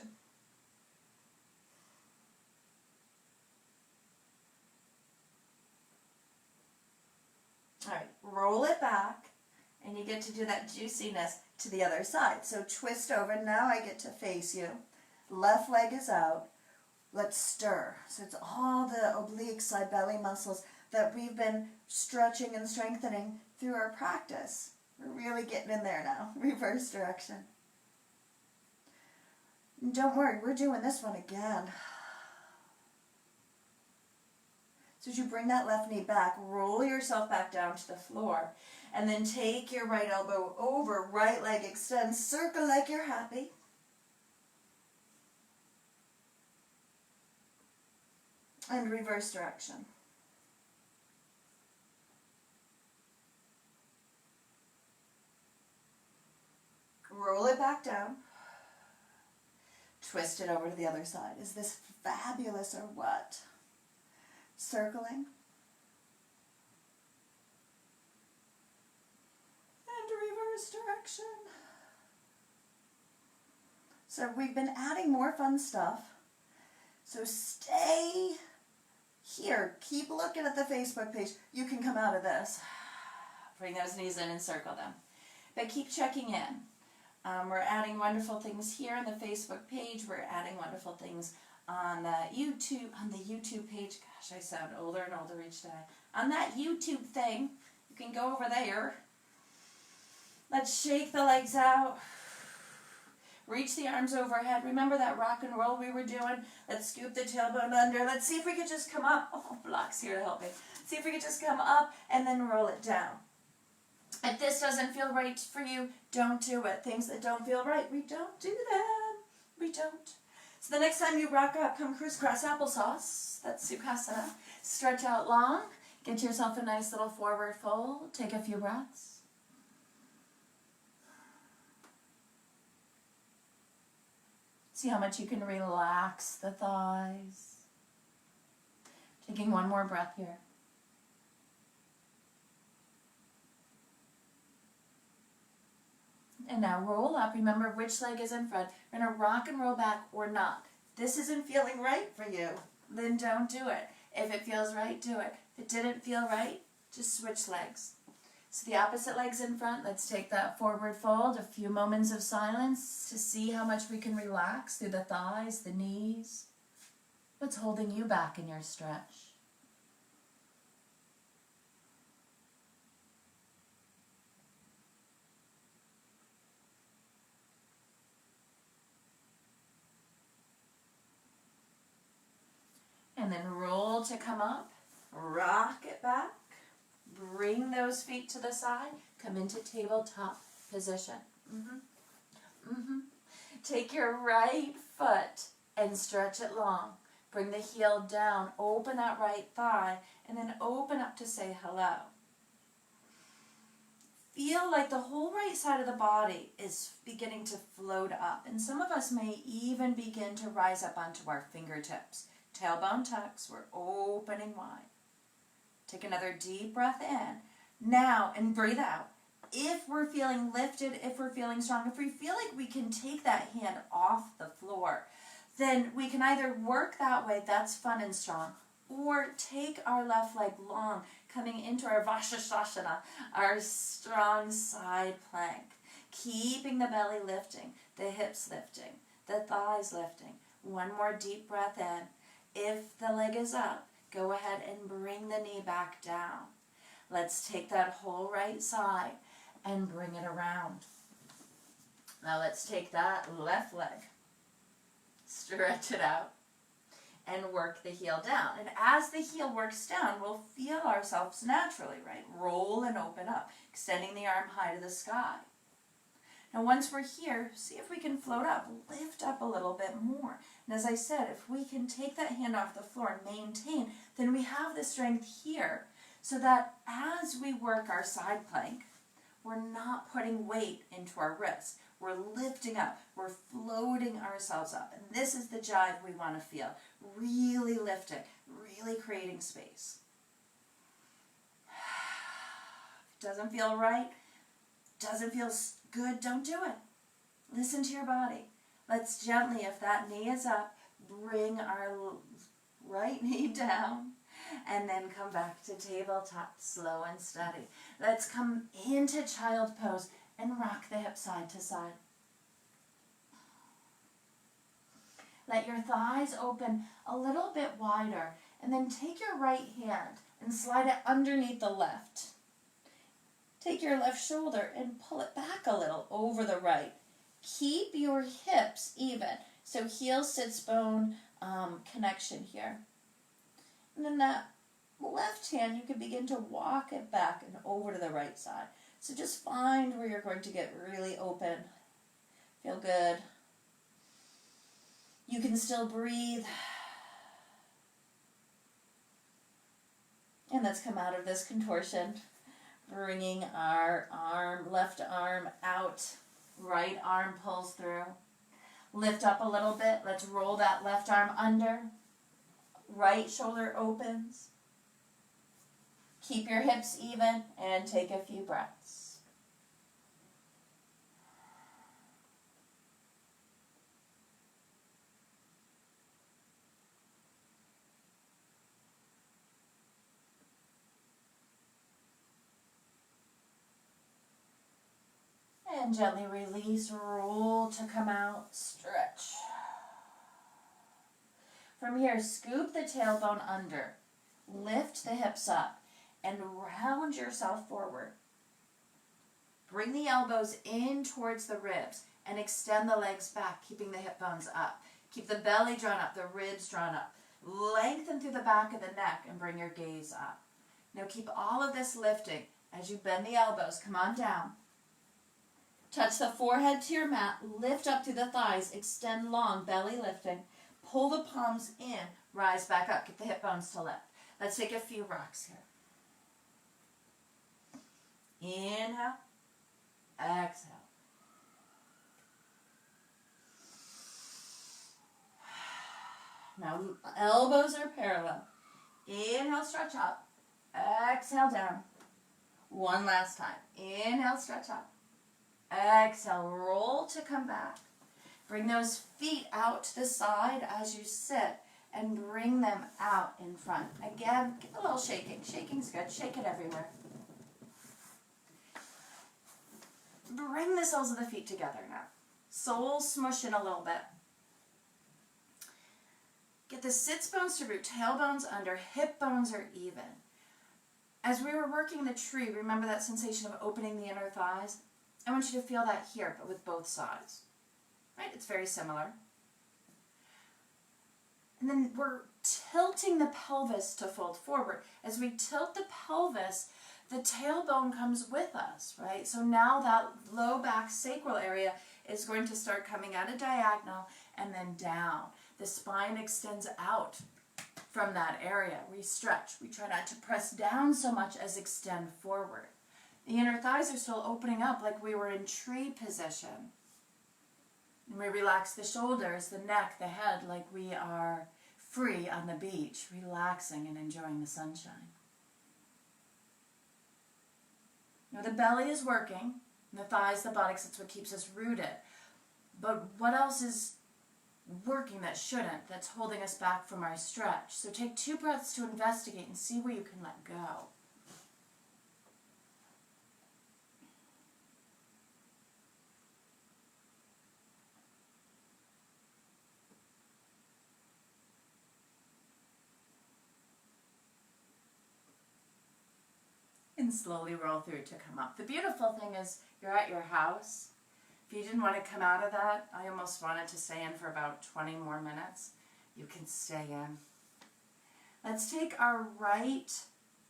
All right, roll it back, and you get to do that juiciness to the other side. So twist over. Now I get to face you. Left leg is out. Let's stir. So it's all the oblique side belly muscles that we've been stretching and strengthening through our practice. We're really getting in there now. Reverse direction. And don't worry, we're doing this one again. So as you bring that left knee back, roll yourself back down to the floor. And then take your right elbow over, right leg extends, circle like you're happy. And reverse direction. Roll it back down. Twist it over to the other side. Is this fabulous or what? Circling. And reverse direction. So we've been adding more fun stuff. So stay here. Keep looking at the Facebook page. You can come out of this. Bring those knees in and circle them. But keep checking in. We're adding wonderful things here on the Facebook page. We're adding wonderful things on the YouTube page. Gosh, I sound older and older each day. On that YouTube thing, you can go over there. Let's shake the legs out. Reach the arms overhead. Remember that rock and roll we were doing? Let's scoop the tailbone under. Let's see if we could just come up. Oh, Block's here to help me. See if we could just come up and then roll it down. If this doesn't feel right for you, don't do it. Things that don't feel right, we don't do them. We don't. So the next time you rock up, come crisscross applesauce. That's Sukhasana. Stretch out long. Get yourself a nice little forward fold. Take a few breaths. See how much you can relax the thighs. Taking one more breath here. And now roll up. Remember which leg is in front. We're going to rock and roll back or not. If this isn't feeling right for you, then don't do it. If it feels right, do it. If it didn't feel right, just switch legs. So the opposite leg's in front. Let's take that forward fold. A few moments of silence to see how much we can relax through the thighs, the knees. What's holding you back in your stretch? And then roll to come up, rock it back, bring those feet to the side, come into tabletop position. Take your right foot and stretch it long. Bring the heel down, open that right thigh, and then open up to say hello. Feel like the whole right side of the body is beginning to float up, and some of us may even begin to rise up onto our fingertips. Tailbone tucks, we're opening wide. Take another deep breath in. Now, and breathe out. If we're feeling lifted, if we're feeling strong, if we feel like we can take that hand off the floor, then we can either work that way, that's fun and strong, or take our left leg long, coming into our Vashisthasana, our strong side plank. Keeping the belly lifting, the hips lifting, the thighs lifting. One more deep breath in. If the leg is up, go ahead and bring the knee back down. Let's take that whole right side and bring it around. Now let's take that left leg, stretch it out, and work the heel down. And as the heel works down, we'll feel ourselves naturally, right? Roll and open up, extending the arm high to the sky. Now once we're here, see if we can float up, lift up a little bit more. And as I said, if we can take that hand off the floor and maintain, then we have the strength here so that as we work our side plank, we're not putting weight into our wrists. We're lifting up. We're floating ourselves up. And this is the jive we want to feel. Really lifting, really creating space. If it doesn't feel right, doesn't feel good, don't do it. Listen to your body. Let's gently, if that knee is up, bring our right knee down and then come back to tabletop, slow and steady. Let's come into child pose and rock the hips side to side. Let your thighs open a little bit wider and then take your right hand and slide it underneath the left. Take your left shoulder and pull it back a little over the right. Keep your hips even. So heel sits bone connection here. And then that left hand, you can begin to walk it back and over to the right side. So just find where you're going to get really open. Feel good. You can still breathe. And let's come out of this contortion. Bringing our left arm out. Right arm pulls through. Lift up a little bit. Let's roll that left arm under. Right shoulder opens. Keep your hips even and take a few breaths. And gently release, roll to come out, stretch. From here, scoop the tailbone under, lift the hips up, and round yourself forward. Bring the elbows in towards the ribs and extend the legs back, keeping the hip bones up. Keep the belly drawn up, the ribs drawn up. Lengthen through the back of the neck and bring your gaze up. Now keep all of this lifting as you bend the elbows. Come on down. Touch the forehead to your mat, lift up through the thighs, extend long, belly lifting. Pull the palms in, rise back up, get the hip bones to lift. Let's take a few rocks here. Inhale, exhale. Now elbows are parallel. Inhale, stretch up. Exhale, down. One last time. Inhale, stretch up. Exhale, roll to come back. Bring those feet out to the side as you sit and bring them out in front. Again, give a little shaking. Shaking's good. Shake it everywhere. Bring the soles of the feet together now. Soles smush in a little bit. Get the sits bones to root, tailbones under, hip bones are even. As we were working the tree, remember that sensation of opening the inner thighs? I want you to feel that here, but with both sides. Right? It's very similar. And then we're tilting the pelvis to fold forward. As we tilt the pelvis, the tailbone comes with us, right? So now that low back sacral area is going to start coming at a diagonal and then down. The spine extends out from that area. We stretch. We try not to press down so much as extend forward. The inner thighs are still opening up like we were in tree position. And we relax the shoulders, the neck, the head like we are free on the beach, relaxing and enjoying the sunshine. Now the belly is working, and the thighs, the buttocks, that's what keeps us rooted. But what else is working that shouldn't, that's holding us back from our stretch? So take 2 breaths to investigate and see where you can let go. And slowly roll through to come up. The beautiful thing is you're at your house. If you didn't want to come out of that, I almost wanted to stay in for about 20 more minutes. You can stay in. Let's take our right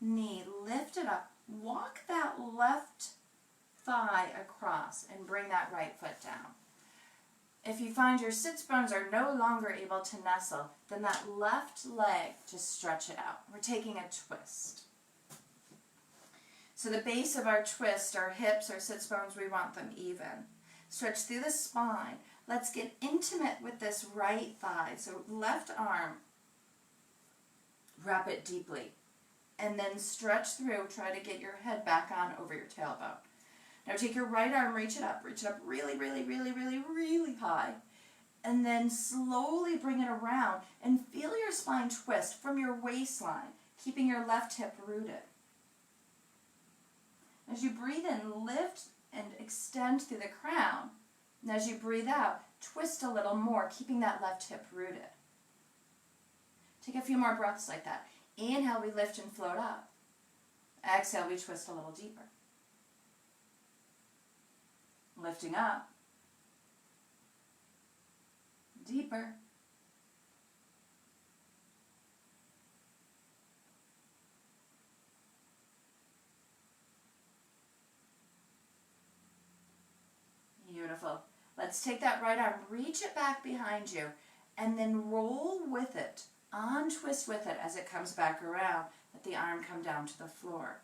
knee, lift it up, walk that left thigh across and bring that right foot down. If you find your sits bones are no longer able to nestle, then that left leg, just stretch it out. We're taking a twist. So the base of our twist, our hips, our sits bones, we want them even. Stretch through the spine. Let's get intimate with this right thigh. So left arm, wrap it deeply. And then stretch through. Try to get your head back on over your tailbone. Now take your right arm, reach it up really, really, really, really, really high. And then slowly bring it around and feel your spine twist from your waistline, keeping your left hip rooted. As you breathe in, lift and extend through the crown. And as you breathe out, twist a little more, keeping that left hip rooted. Take a few more breaths like that. Inhale, we lift and float up. Exhale, we twist a little deeper. Lifting up. Deeper. Beautiful. Let's take that right arm, reach it back behind you, and then roll with it, untwist with it as it comes back around. Let the arm come down to the floor.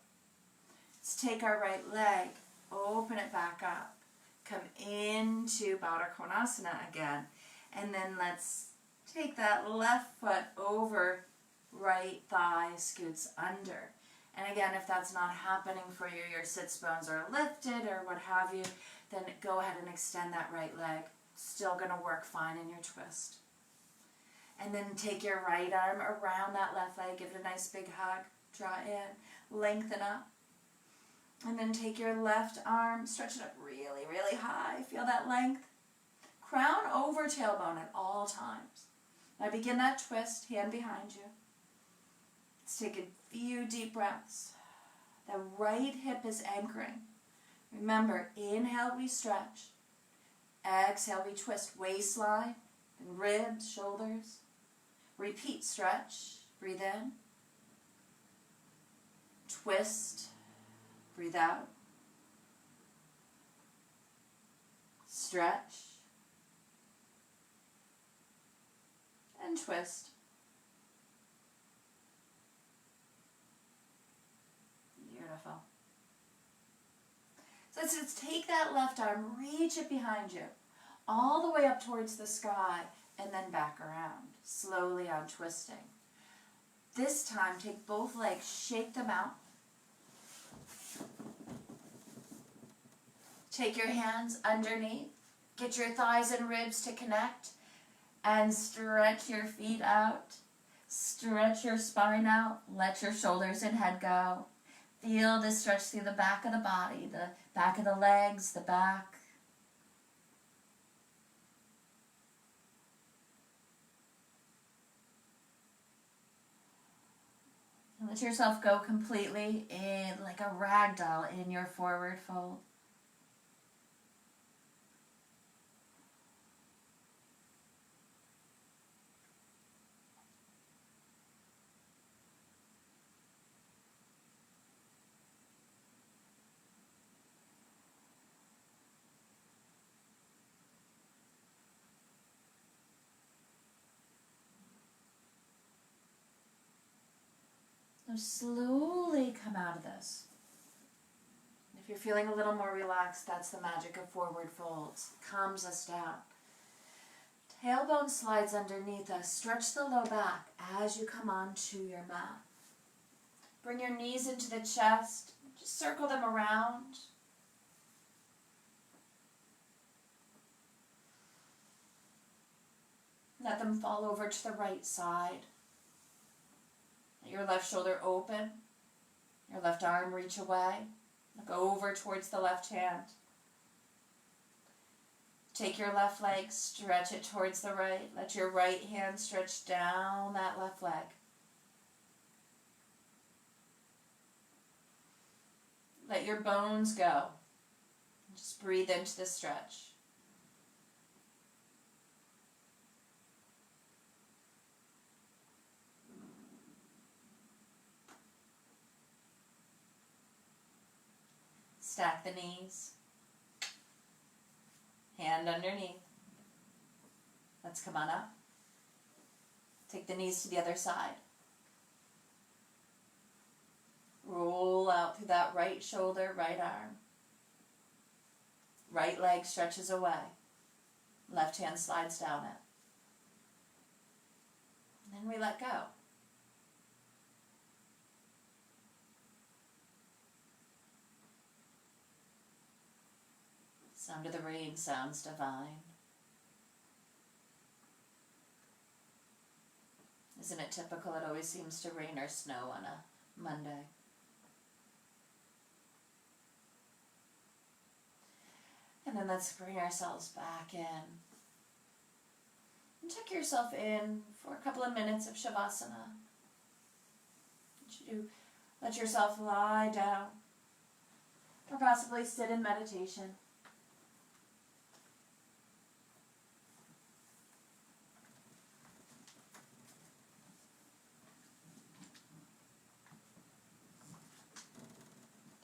Let's take our right leg, open it back up, come into Baddha Konasana again, and then let's take that left foot over, right thigh scoots under. And again, if that's not happening for you, your sits bones are lifted or what have you, then go ahead and extend that right leg. Still going to work fine in your twist. And then take your right arm around that left leg, give it a nice big hug, draw in, lengthen up. And then take your left arm, stretch it up really, really high. Feel that length. Crown over tailbone at all times. Now begin that twist, hand behind you. Let's take a few deep breaths. The right hip is anchoring. Remember, inhale, we stretch. Exhale, we twist waistline, and ribs, shoulders. Repeat, stretch. Breathe in. Twist. Breathe out. Stretch. And twist. Beautiful. So let's take that left arm, reach it behind you, all the way up towards the sky, and then back around, slowly untwisting. This time, take both legs, shake them out. Take your hands underneath, get your thighs and ribs to connect, and stretch your feet out. Stretch your spine out, let your shoulders and head go. Feel the stretch through the back of the body, the back of the legs, the back. And let yourself go completely in like a rag doll in your forward fold. Now slowly come out of this. If you're feeling a little more relaxed, that's the magic of forward folds. Calms us down. Tailbone slides underneath us. Stretch the low back as you come onto your mat. Bring your knees into the chest. Just circle them around. Let them fall over to the right side. Let your left shoulder open. Your left arm reach away. Look over towards the left hand. Take your left leg, stretch it towards the right. Let your right hand stretch down that left leg. Let your bones go. Just breathe into the stretch. Stack the knees. Hand underneath. Let's come on up. Take the knees to the other side. Roll out through that right shoulder, right arm. Right leg stretches away. Left hand slides down it. And then we let go. Sound of the rain sounds divine. Isn't it typical? It always seems to rain or snow on a Monday. And then let's bring ourselves back in. And tuck yourself in for a couple of minutes of Shavasana. Let yourself lie down or possibly sit in meditation.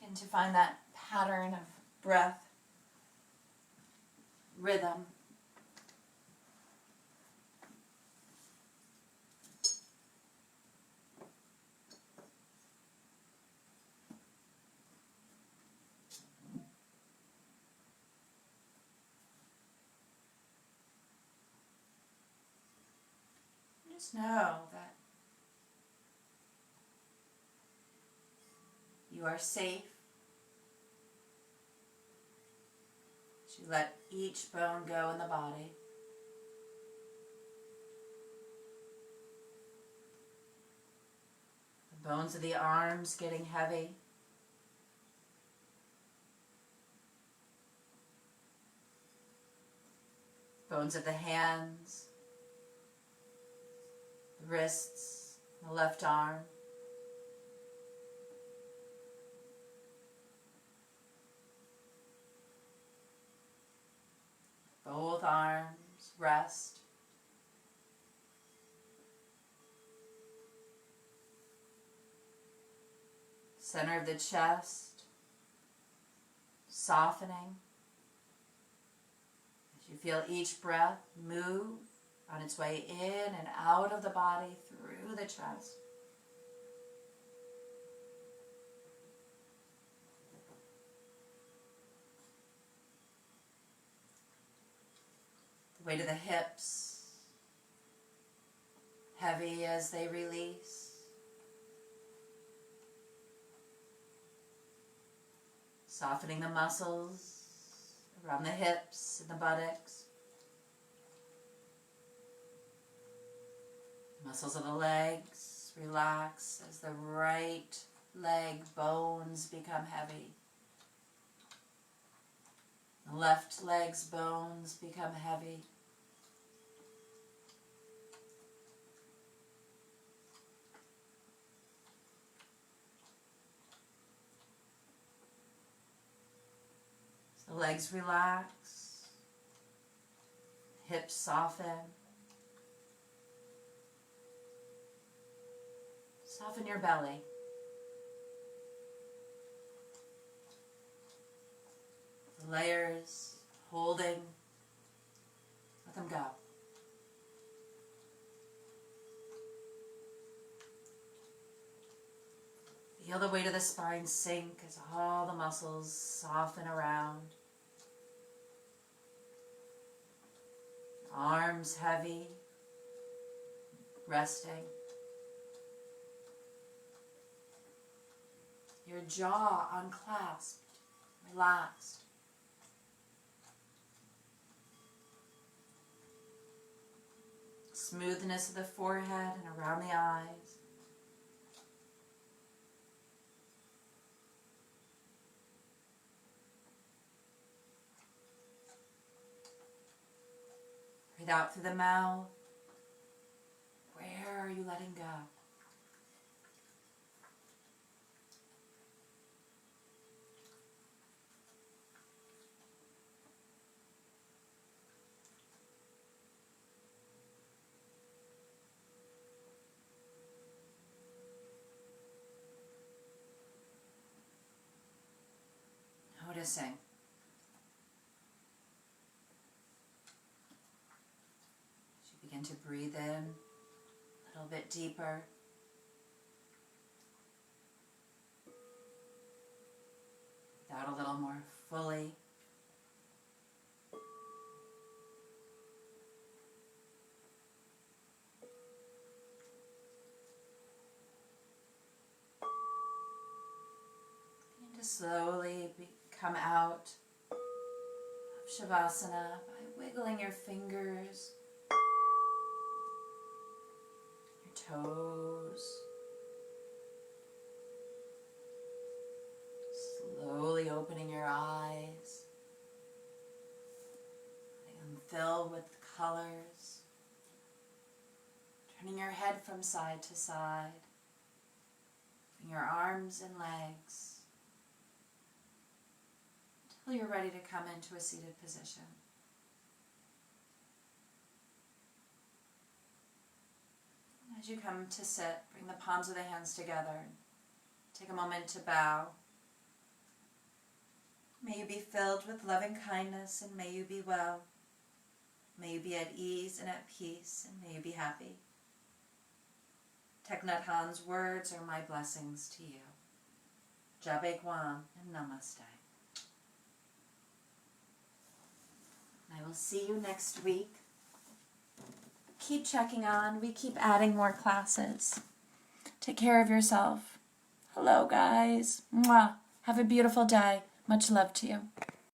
And to find that pattern of breath, rhythm. Just know that you are safe. You let each bone go in the body. The bones of the arms getting heavy. Bones of the hands, the wrists, the left arm. Both arms rest. Center of the chest, softening. As you feel each breath move on its way in and out of the body through the chest. Weight of the hips, heavy as they release. Softening the muscles around the hips and the buttocks. Muscles of the legs relax as the right leg bones become heavy. The left leg's bones become heavy. The legs relax, hips soften. Soften your belly. The layers holding, let them go. Feel the weight of the spine sink as all the muscles soften around. Arms heavy, resting. Your jaw unclasped, relaxed. Smoothness of the forehead and around the eyes. Breathe out through the mouth. Where are you letting go? noticing. As you begin to breathe in a little bit deeper. Breathe out a little more fully. Begin to slowly come out of Shavasana by wiggling your fingers, your toes. Slowly opening your eyes, letting them fill with colors, turning your head from side to side, moving your arms and legs until you're ready to come into a seated position. As you come to sit, bring the palms of the hands together. Take a moment to bow. May you be filled with loving kindness, and may you be well. May you be at ease and at peace, and may you be happy. Thich Nhat Hanh's words are my blessings to you. Jabe Guam and Namaste. I will see you next week. Keep checking on. We keep adding more classes. Take care of yourself. Hello, guys. Mwah. Have a beautiful day. Much love to you.